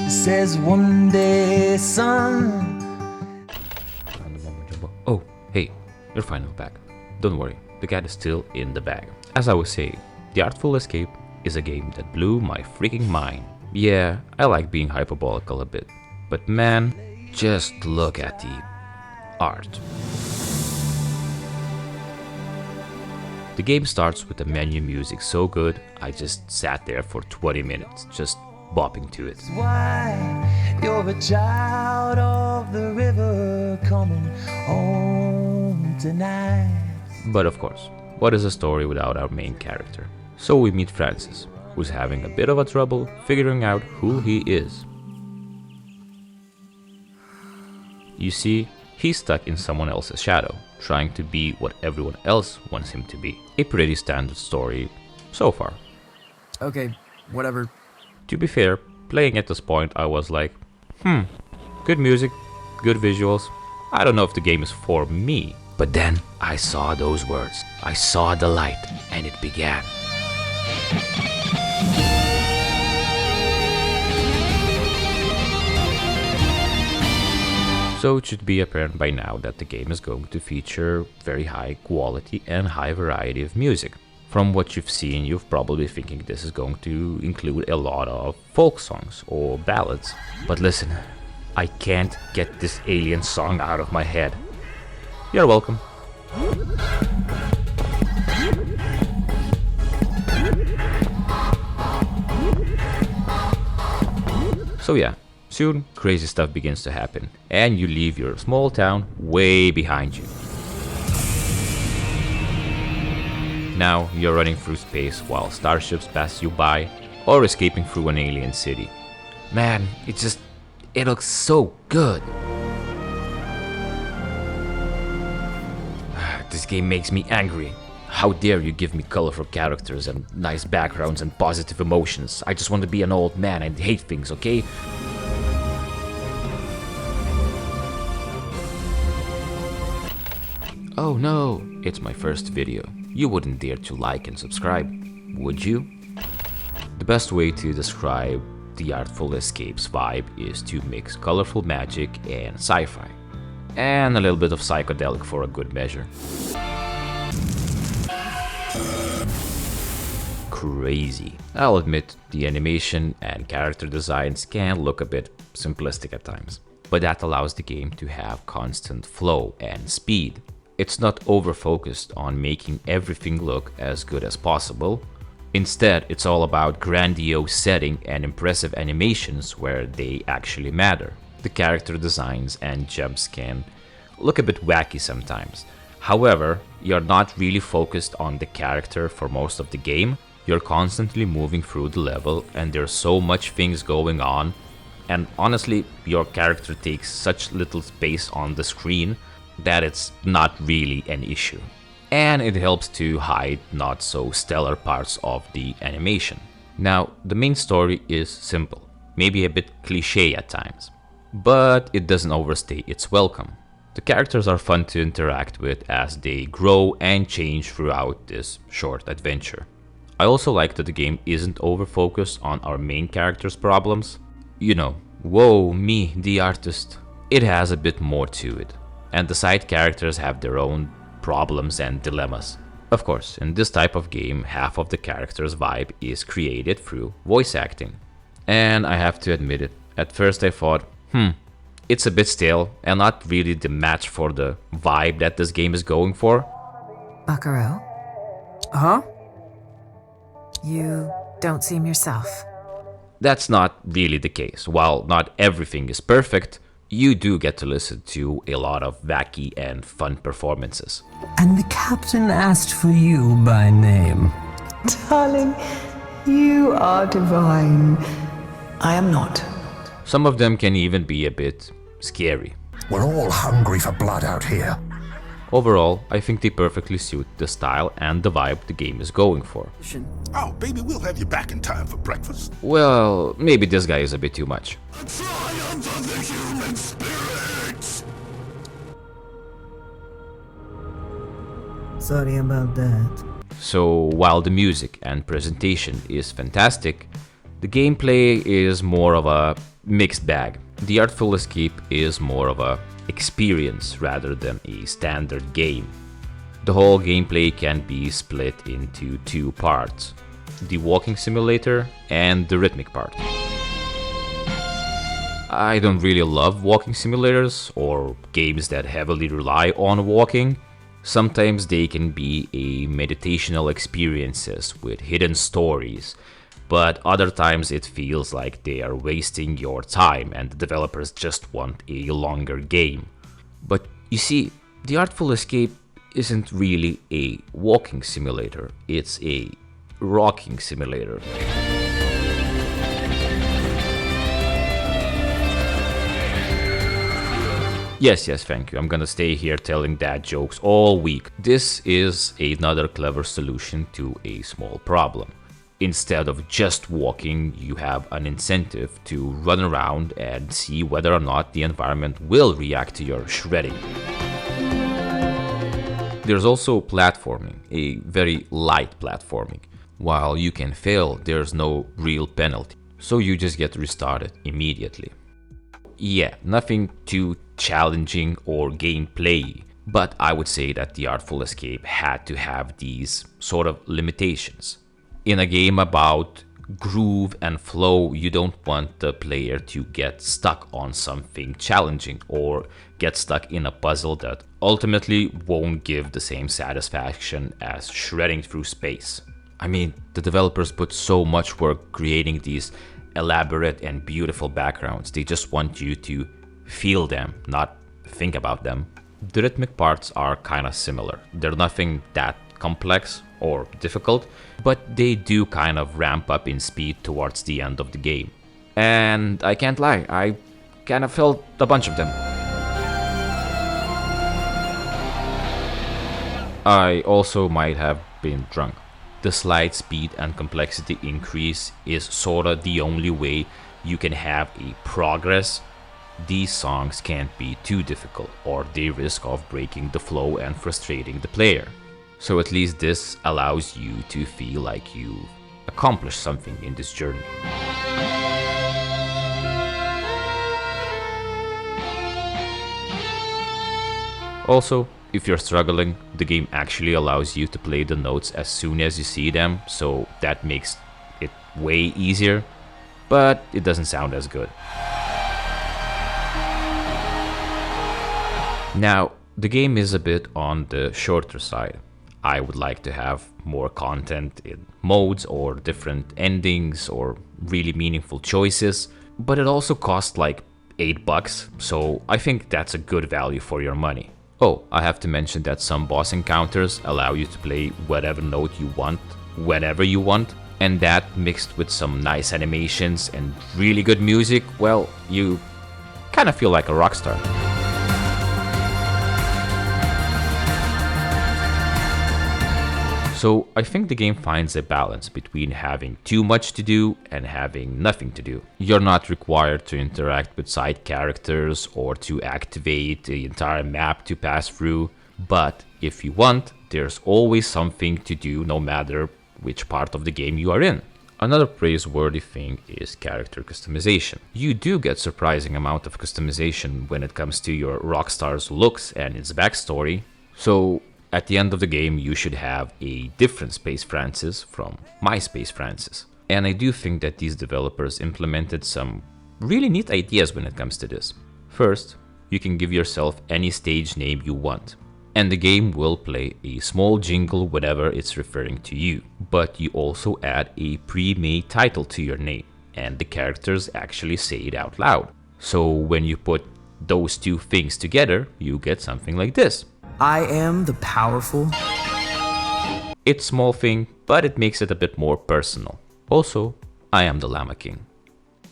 says one day, son. Oh, hey, you're finally back. Don't worry, the cat is still in the bag. As I was saying, The Artful Escape is a game that blew my freaking mind. Yeah, I like being hyperbolical a bit, but man, just look at the art. The game starts with the menu music so good, I just sat there for 20 minutes, just bopping to it. Why you're a child of the river coming home tonight. But of course, what is a story without our main character? So we meet Francis, who's having a bit of a trouble figuring out who he is. You see, he's stuck in someone else's shadow, trying to be what everyone else wants him to be. A pretty standard story so far. Okay, whatever. To be fair, playing at this point I was like, good music, good visuals. I don't know if the game is for me. But then I saw those words. I saw the light and it began. So it should be apparent by now that the game is going to feature very high quality and high variety of music. From what you've seen, you're probably thinking this is going to include a lot of folk songs or ballads. But listen, I can't get this alien song out of my head. You're welcome. So yeah, soon crazy stuff begins to happen, and you leave your small town way behind you. Now you're running through space while starships pass you by, or escaping through an alien city. Man, it looks so good. This game makes me angry. How dare you give me colorful characters and nice backgrounds and positive emotions. I just want to be an old man and hate things, okay? Oh no, it's my first video. You wouldn't dare to like and subscribe, would you? The best way to describe the Artful Escape's vibe is to mix colorful magic and sci-fi. And a little bit of psychedelic for a good measure. Crazy. I'll admit, the animation and character designs can look a bit simplistic at times, but that allows the game to have constant flow and speed. It's not over-focused on making everything look as good as possible. Instead, it's all about grandiose setting and impressive animations where they actually matter. The character designs and jumps can look a bit wacky sometimes. However, you're not really focused on the character for most of the game. You're constantly moving through the level and there's so much things going on. And honestly, your character takes such little space on the screen that it's not really an issue. And it helps to hide not so stellar parts of the animation. Now, the main story is simple, maybe a bit cliché at times, but it doesn't overstay its welcome. The characters are fun to interact with as they grow and change throughout this short adventure. I also like that the game isn't over-focused on our main character's problems. You know, whoa, me, the artist. It has a bit more to it, and the side characters have their own problems and dilemmas. Of course, in this type of game, half of the character's vibe is created through voice acting. And I have to admit it, at first I thought, it's a bit stale and not really the match for the vibe that this game is going for. Buckaroo? Huh? You don't seem yourself. That's not really the case. While not everything is perfect, you do get to listen to a lot of wacky and fun performances. And the captain asked for you by name. Darling, you are divine. I am not. Some of them can even be a bit scary. We're all hungry for blood out here. Overall, I think they perfectly suit the style and the vibe the game is going for. Oh, baby, we'll have you back in time for breakfast. Well, maybe this guy is a bit too much. The triumph of the human spirit! Sorry about that. So, while the music and presentation is fantastic, The gameplay is more of a mixed bag. The Artful Escape is more of a experience rather than a standard game. The whole gameplay can be split into two parts: the walking simulator and the rhythmic part. I don't really love walking simulators or games that heavily rely on walking. Sometimes they can be a meditational experiences with hidden stories, but other times it feels like they are wasting your time and the developers just want a longer game. But you see, the Artful Escape isn't really a walking simulator, it's a rocking simulator. Yes, thank you. I'm gonna stay here telling dad jokes all week. This is another clever solution to a small problem. Instead of just walking, you have an incentive to run around and see whether or not the environment will react to your shredding. There's also platforming, a very light platforming. While you can fail, there's no real penalty, so you just get restarted immediately. Yeah, nothing too challenging or gameplay, but I would say that the Artful Escape had to have these sort of limitations. In a game about groove and flow, you don't want the player to get stuck on something challenging or get stuck in a puzzle that ultimately won't give the same satisfaction as shredding through space. I mean, the developers put so much work creating these elaborate and beautiful backgrounds. They just want you to feel them, not think about them. The rhythmic parts are kind of similar. They're nothing that complex or difficult, but they do kind of ramp up in speed towards the end of the game. And I can't lie, I kind of felt a bunch of them. I also might have been drunk. The slight speed and complexity increase is sorta the only way you can have a progress. These songs can't be too difficult or they risk of breaking the flow and frustrating the player. So at least this allows you to feel like you've accomplished something in this journey. Also, if you're struggling, the game actually allows you to play the notes as soon as you see them, so that makes it way easier, but it doesn't sound as good. Now, the game is a bit on the shorter side. I would like to have more content in modes or different endings or really meaningful choices, but it also costs like $8, so I think that's a good value for your money. Oh, I have to mention that some boss encounters allow you to play whatever note you want, whenever you want, and that mixed with some nice animations and really good music, well, you kind of feel like a rock star. So I think the game finds a balance between having too much to do and having nothing to do. You're not required to interact with side characters or to activate the entire map to pass through, but if you want, there's always something to do no matter which part of the game you are in. Another praiseworthy thing is character customization. You do get surprising amount of customization when it comes to your rockstar's looks and its backstory, so at the end of the game, you should have a different Space Francis from my Space Francis. And I do think that these developers implemented some really neat ideas when it comes to this. First, you can give yourself any stage name you want, and the game will play a small jingle whenever it's referring to you. But you also add a pre-made title to your name, and the characters actually say it out loud. So when you put those two things together, you get something like this. I am the powerful. It's a small thing, but it makes it a bit more personal. Also, I am the Llama King.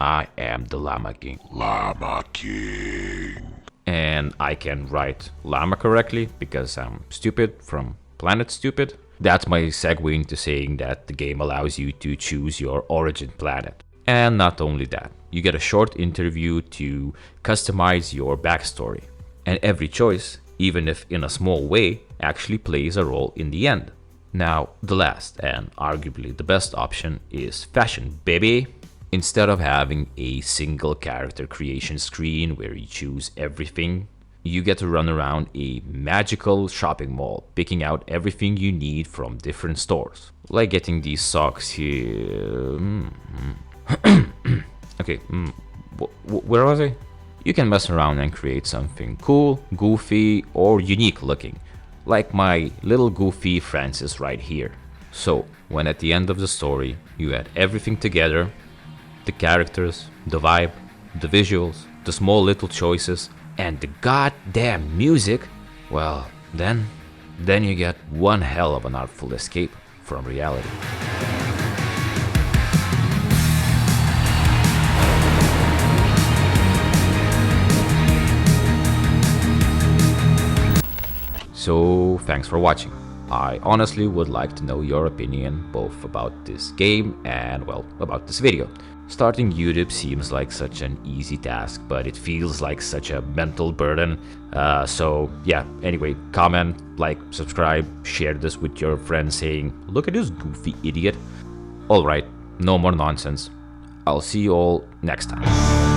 I am the Llama King. Llama King. And I can write llama correctly because I'm stupid from Planet Stupid. That's my segue into saying that the game allows you to choose your origin planet. And not only that, you get a short interview to customize your backstory. And every choice, even if in a small way, actually plays a role in the end. Now, the last and arguably the best option is fashion, baby. Instead of having a single character creation screen where you choose everything, you get to run around a magical shopping mall, picking out everything you need from different stores. Like getting these socks here. Okay, where was I? You can mess around and create something cool, goofy, or unique looking, like my little goofy Francis right here. So, when at the end of the story, you add everything together, the characters, the vibe, the visuals, the small little choices, and the goddamn music, well, then you get one hell of an artful escape from reality. So, thanks for watching. I honestly would like to know your opinion both about this game and, well, about this video. Starting YouTube seems like such an easy task, but it feels like such a mental burden. So yeah, anyway, comment, like, subscribe, share this with your friends saying, look at this goofy idiot. Alright, no more nonsense. I'll see you all next time.